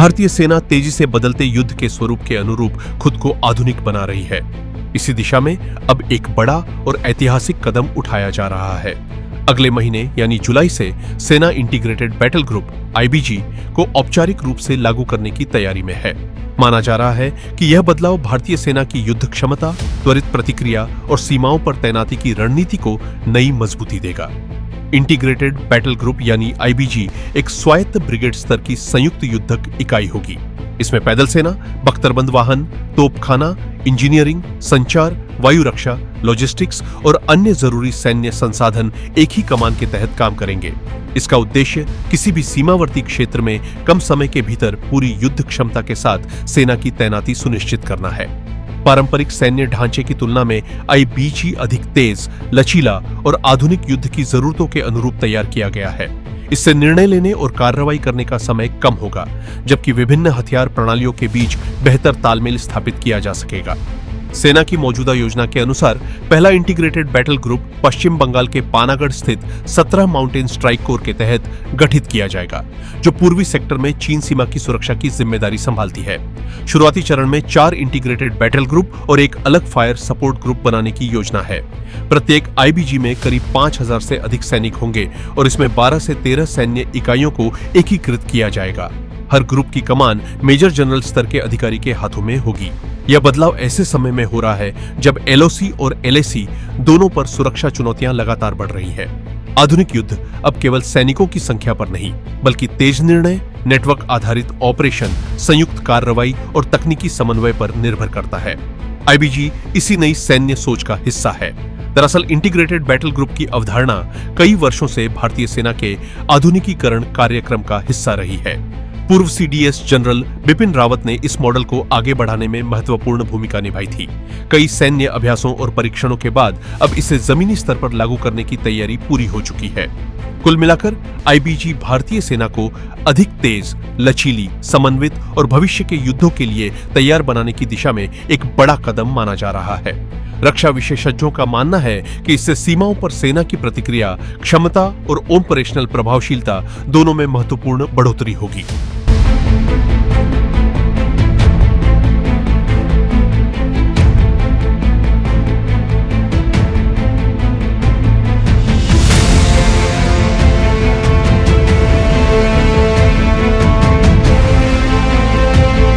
भारतीय सेना तेजी से बदलते युद्ध के स्वरूप के अनुरूप खुद को आधुनिक बना रही है। इसी दिशा में अब एक बड़ा और ऐतिहासिक कदम उठाया जा रहा है। अगले महीने यानी जुलाई से सेना इंटीग्रेटेड बैटल ग्रुप (आईबीजी) को औपचारिक रूप से लागू करने की तैयारी में है। माना जा रहा है कि यह बदलाव भारतीय सेना की युद्ध क्षमता, त्वरित प्रतिक्रिया और सीमाओं पर तैनाती की रणनीति को नई मजबूती देगा। इंटीग्रेटेड बैटल ग्रुप यानी आईबीजी एक स्वायत्त ब्रिगेड स्तर की संयुक्त युद्धक इकाई होगी। इसमें पैदल सेना, बख्तरबंद वाहन, तोपखाना, इंजीनियरिंग, संचार, वायु रक्षा, लॉजिस्टिक्स और अन्य जरूरी सैन्य संसाधन एक ही कमान के तहत काम करेंगे। इसका उद्देश्य किसी भी सीमावर्ती क्षेत्र में कम समय के भीतर पूरी युद्ध क्षमता के साथ सेना की तैनाती सुनिश्चित करना है। पारंपरिक सैन्य ढांचे की तुलना में आईबीजी अधिक तेज, लचीला और आधुनिक युद्ध की जरूरतों के अनुरूप तैयार किया गया है। इससे निर्णय लेने और कार्रवाई करने का समय कम होगा, जबकि विभिन्न हथियार प्रणालियों के बीच बेहतर तालमेल स्थापित किया जा सकेगा। सेना की मौजूदा योजना के अनुसार पहला इंटीग्रेटेड बैटल ग्रुप पश्चिम बंगाल के पानागढ़ स्थित 17 माउंटेन स्ट्राइक कोर के तहत गठित किया जाएगा, जो पूर्वी सेक्टर में चीन सीमा की सुरक्षा की जिम्मेदारी संभालती है। शुरुआती चरण में 4 इंटीग्रेटेड बैटल ग्रुप और एक अलग फायर सपोर्ट ग्रुप बनाने की योजना है। प्रत्येक आईबीजी में करीब 5000 से अधिक सैनिक होंगे और इसमें 12 से 13 सैन्य इकाइयों को एकीकृत किया जाएगा। हर ग्रुप की कमान मेजर जनरल स्तर के अधिकारी के हाथों में होगी। यह बदलाव ऐसे समय में हो रहा है जब एलओसी और एलएसी दोनों पर सुरक्षा चुनौतियां लगातार बढ़ रही हैं। आधुनिक युद्ध अब केवल सैनिकों की संख्या पर नहीं, बल्कि तेज निर्णय, नेटवर्क आधारित ऑपरेशन, संयुक्त कार्रवाई और तकनीकी समन्वय पर निर्भर करता है। आईबीजी इसी नई सैन्य सोच का हिस्सा है। दरअसल इंटीग्रेटेड बैटल ग्रुप की अवधारणा कई वर्षों से भारतीय सेना के आधुनिकीकरण कार्यक्रम का हिस्सा रही है। पूर्व सीडीएस जनरल बिपिन रावत ने इस मॉडल को आगे बढ़ाने में महत्वपूर्ण भूमिका निभाई थी। कई सैन्य अभ्यासों और परीक्षणों के बाद अब इसे जमीनी स्तर पर लागू करने की तैयारी पूरी हो चुकी है। कुल मिलाकर आईबीजी भारतीय सेना को अधिक तेज, लचीली, समन्वित और भविष्य के युद्धों के लिए तैयार बनाने की दिशा में एक बड़ा कदम माना जा रहा है। रक्षा विशेषज्ञों का मानना है कि इससे सीमाओं पर सेना की प्रतिक्रिया क्षमता और ऑपरेशनल प्रभावशीलता दोनों में महत्वपूर्ण बढ़ोतरी होगी।